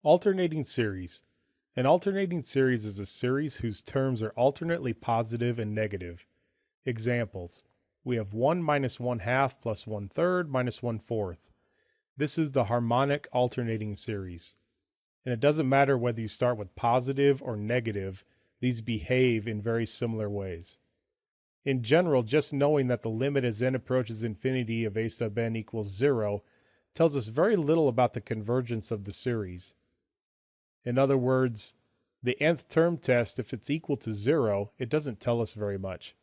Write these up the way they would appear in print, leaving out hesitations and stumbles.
Alternating series. An alternating series is a series whose terms are alternately positive and negative. Examples. We have 1 minus 1/2 plus 1/3 minus 1/4. This is the harmonic alternating series. And it doesn't matter whether you start with positive or negative, these behave in very similar ways. In general, just knowing that the limit as n approaches infinity of a sub n equals 0 tells us very little about the convergence of the series. In other words, the nth term test, if it's equal to 0, it doesn't tell us very much.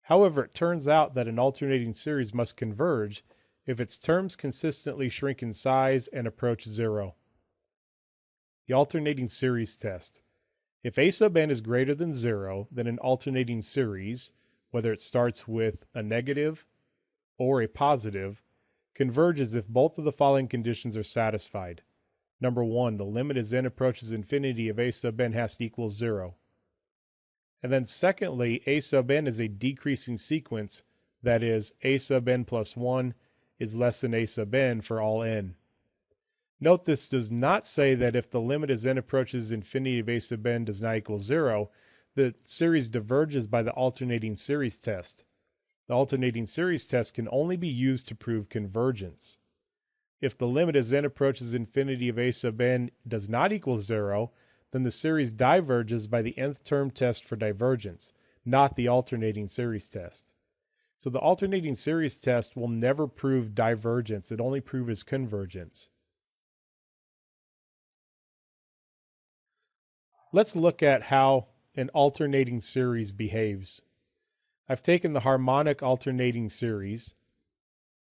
However, it turns out that an alternating series must converge if its terms consistently shrink in size and approach 0. The alternating series test. If a sub n is greater than 0, then an alternating series, whether it starts with a negative or a positive, converges if both of the following conditions are satisfied. Number 1, the limit as n approaches infinity of a sub n has to equal 0. And then secondly, a sub n is a decreasing sequence, that is, a sub n plus 1 is less than a sub n for all n. Note this does not say that if the limit as n approaches infinity of a sub n does not equal 0, the series diverges by the alternating series test. The alternating series test can only be used to prove convergence. If the limit as n approaches infinity of a sub n does not equal 0, then the series diverges by the nth term test for divergence, not the alternating series test. So the alternating series test will never prove divergence, it only proves convergence. Let's look at how an alternating series behaves. I've taken the harmonic alternating series,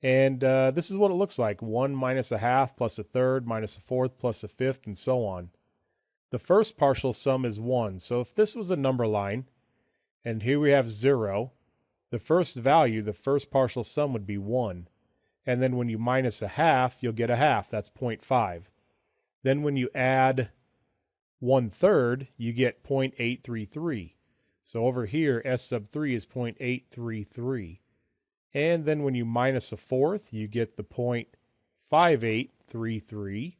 and this is what it looks like. 1 minus 1/2 plus 1/3 minus 1/4 plus 1/5 and so on. The first partial sum is 1. So if this was a number line, and here we have 0, the first value, the first partial sum would be 1. And then when you minus 1/2, you'll get 1/2. That's 0.5. Then when you add 1/3, you get 0.833. So over here, S sub 3 is 0.833. And then when you minus 1/4, you get the 0.5833.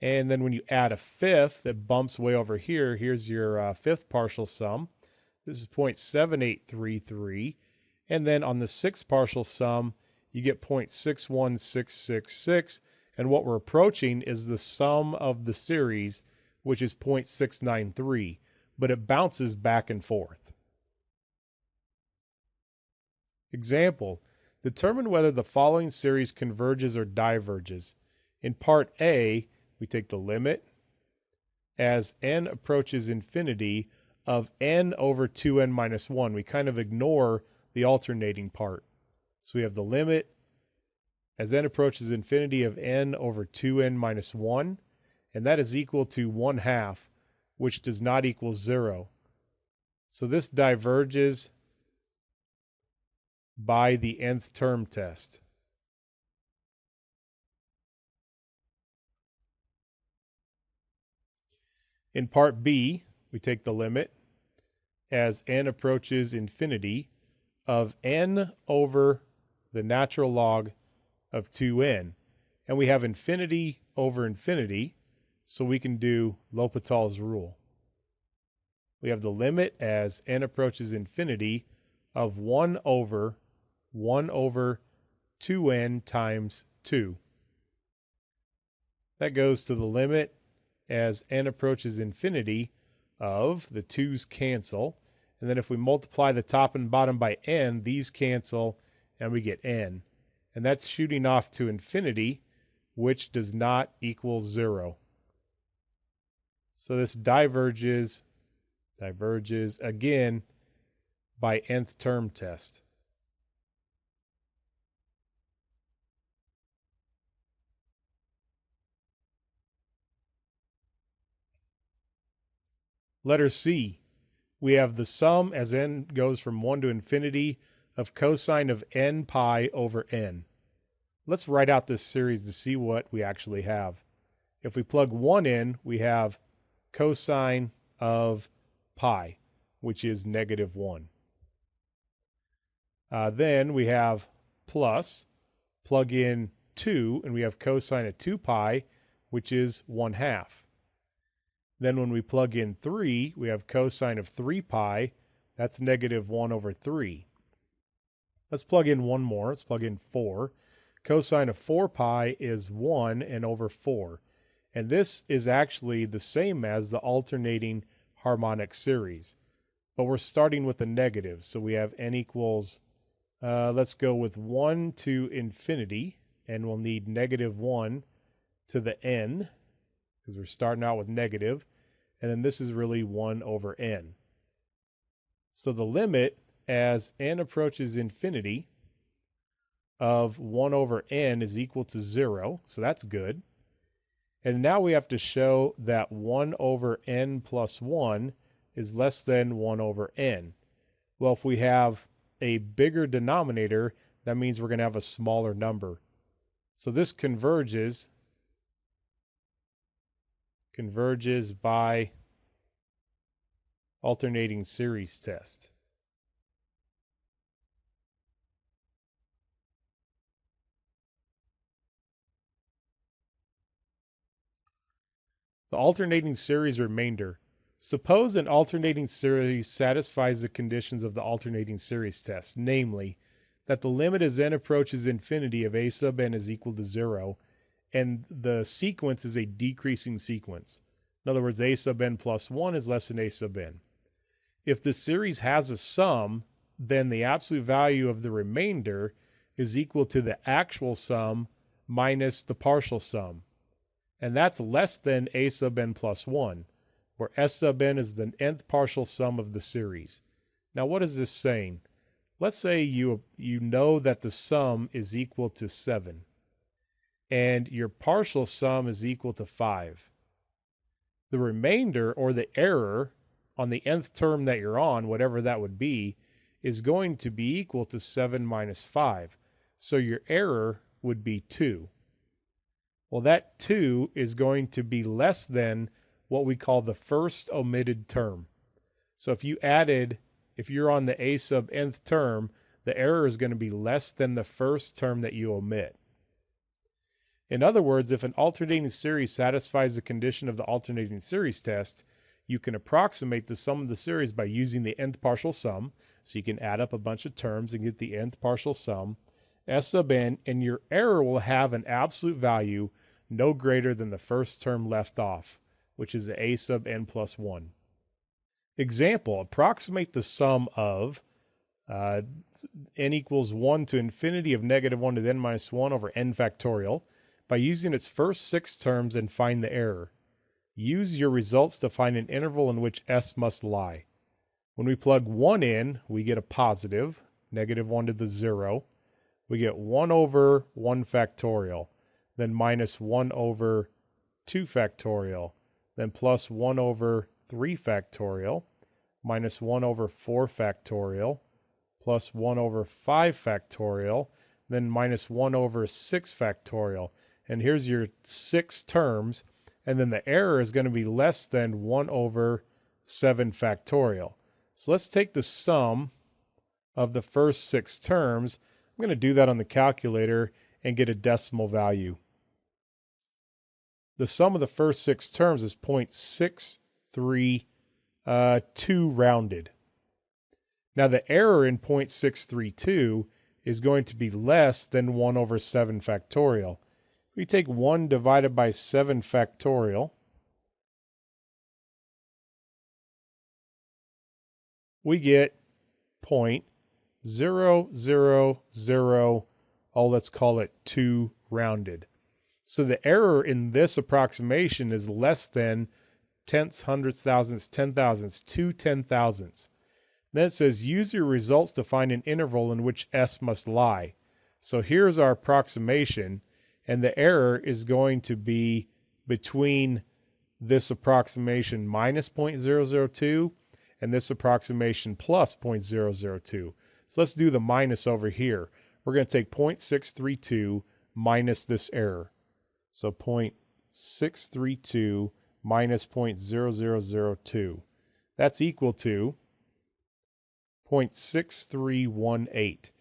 And then when you add 1/5, it bumps way over here. Here's your fifth partial sum. This is 0.7833. And then on the sixth partial sum, you get 0.61666. And what we're approaching is the sum of the series, which is 0.693. But it bounces back and forth. Example, determine whether the following series converges or diverges. In part A, we take the limit as n approaches infinity of n over 2n minus 1. We kind of ignore the alternating part. So we have the limit as n approaches infinity of n over 2n minus 1, and that is equal to 1/2, which does not equal 0. So this diverges by the nth term test. In part B, we take the limit as n approaches infinity of n over the natural log of 2n. And we have infinity over infinity, so we can do L'Hopital's rule. We have the limit as n approaches infinity of 1 over 2n times 2. That goes to the limit as n approaches infinity of, the 2's cancel, and then if we multiply the top and bottom by n, these cancel, and we get n. And that's shooting off to infinity, which does not equal 0. So this diverges again by nth term test. Letter C, we have the sum as n goes from 1 to infinity of cosine of n pi over n. Let's write out this series to see what we actually have. If we plug 1 in, we have cosine of pi, which is -1. Then we have plus, plug in 2, and we have cosine of 2 pi, which is 1/2. Then when we plug in 3, we have cosine of 3 pi, that's -1/3. Let's plug in one more. Let's plug in 4. Cosine of 4 pi is 1/4. And this is actually the same as the alternating harmonic series. But we're starting with a negative. So we have n equals, let's go with 1 to infinity. And we'll need -1 to the n, because we're starting out with negative. And then this is really 1/n. So the limit as n approaches infinity of 1/n is equal to 0, so that's good. And now we have to show that 1/n plus 1 is less than 1/n. Well, if we have a bigger denominator, that means we're going to have a smaller number. So this converges by alternating series test. The alternating series remainder. Suppose an alternating series satisfies the conditions of the alternating series test, namely, that the limit as n approaches infinity of a sub n is equal to 0, and the sequence is a decreasing sequence. In other words, a sub n plus 1 is less than a sub n. If the series has a sum, then the absolute value of the remainder is equal to the actual sum minus the partial sum. And that's less than a sub n plus 1, where s sub n is the nth partial sum of the series. Now what is this saying? Let's say you know that the sum is equal to 7, and your partial sum is equal to 5. The remainder, or the error, on the nth term that you're on, whatever that would be, is going to be equal to 7 minus 5. So your error would be 2. Well, that 2 is going to be less than what we call the first omitted term. So if you're on the a sub nth term, the error is going to be less than the first term that you omit. In other words, if an alternating series satisfies the condition of the alternating series test, you can approximate the sum of the series by using the nth partial sum. So you can add up a bunch of terms and get the nth partial sum, s sub n, and your error will have an absolute value no greater than the first term left off, which is a sub n plus 1. Example, approximate the sum of n equals 1 to infinity of -1 to the n minus 1 over n factorial by using its first 6 terms and find the error. Use your results to find an interval in which s must lie. When we plug 1 in, we get a positive, -1 to the 0. We get 1 over 1 factorial, then minus 1 over 2 factorial, then plus 1 over 3 factorial, minus 1 over 4 factorial, plus 1 over 5 factorial, then minus 1 over 6 factorial. And here's your 6 terms, and then the error is going to be less than 1 over 7 factorial. So let's take the sum of the first 6 terms. I'm going to do that on the calculator and get a decimal value. The sum of the first 6 terms is 0.632 rounded. Now the error in 0.632 is going to be less than 1 over 7 factorial. If we take 1 divided by 7 factorial, we get 0.000, let's call it 2 rounded. So the error in this approximation is less than tenths, hundredths, thousandths, 10,000ths, 2 10,000ths. Then it says use your results to find an interval in which s must lie. So here's our approximation, and the error is going to be between this approximation minus 0.002 and this approximation plus 0.002. So let's do the minus over here. We're going to take 0.632 minus this error. So 0.632 minus 0.0002. That's equal to 0.6318.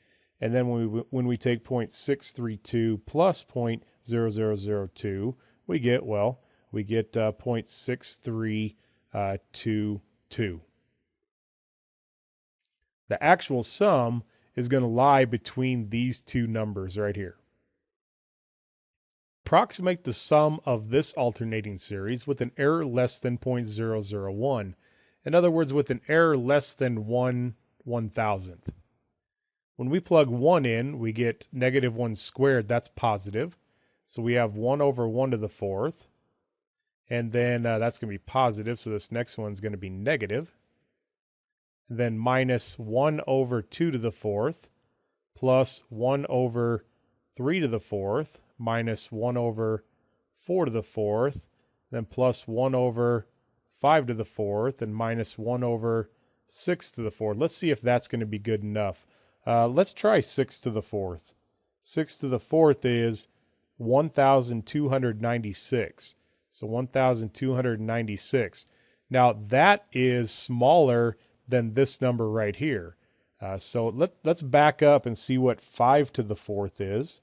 And then when we take 0.632 plus 0.0002, we get, well, we get 0.6322. The actual sum is going to lie between these two numbers right here. Approximate the sum of this alternating series with an error less than 0.001. In other words, with an error less than 1/1000th. When we plug 1 in, we get negative 1 squared. That's positive. So we have 1 over 1 to the 4th. And then that's going to be positive, so this next one's going to be negative. And then minus 1 over 2 to the 4th, plus 1 over 3 to the 4th, minus 1 over 4 to the 4th, then plus 1 over 5 to the 4th, and minus 1 over 6 to the 4th. Let's see if that's going to be good enough. Let's try 6 to the 4th. 6 to the 4th is 1,296. So 1,296. Now that is smaller than this number right here. So let's back up and see what 5 to the 4th is.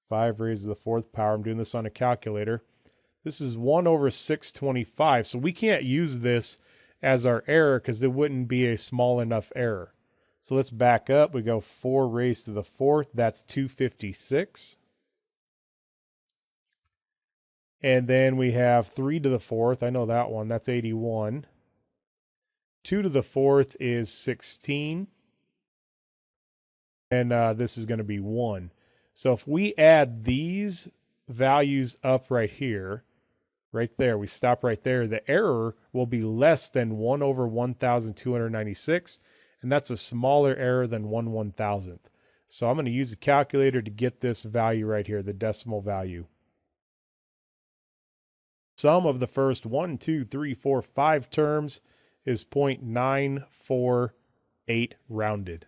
5 raised to the 4th power. I'm doing this on a calculator. This is 1 over 625. So we can't use this as our error because it wouldn't be a small enough error. So let's back up. We go 4 raised to the 4th. That's 256. And then we have 3 to the 4th. I know that one. That's 81. 2 to the 4th is 16. And this is going to be 1. So if we add these values up right here, right there, we stop right there, the error will be less than 1 over 1,296. And that's a smaller error than 1/1000th. So I'm going to use a calculator to get this value right here, the decimal value. Sum of the first 1, 2, 3, 4, 5 terms is 0.948 rounded.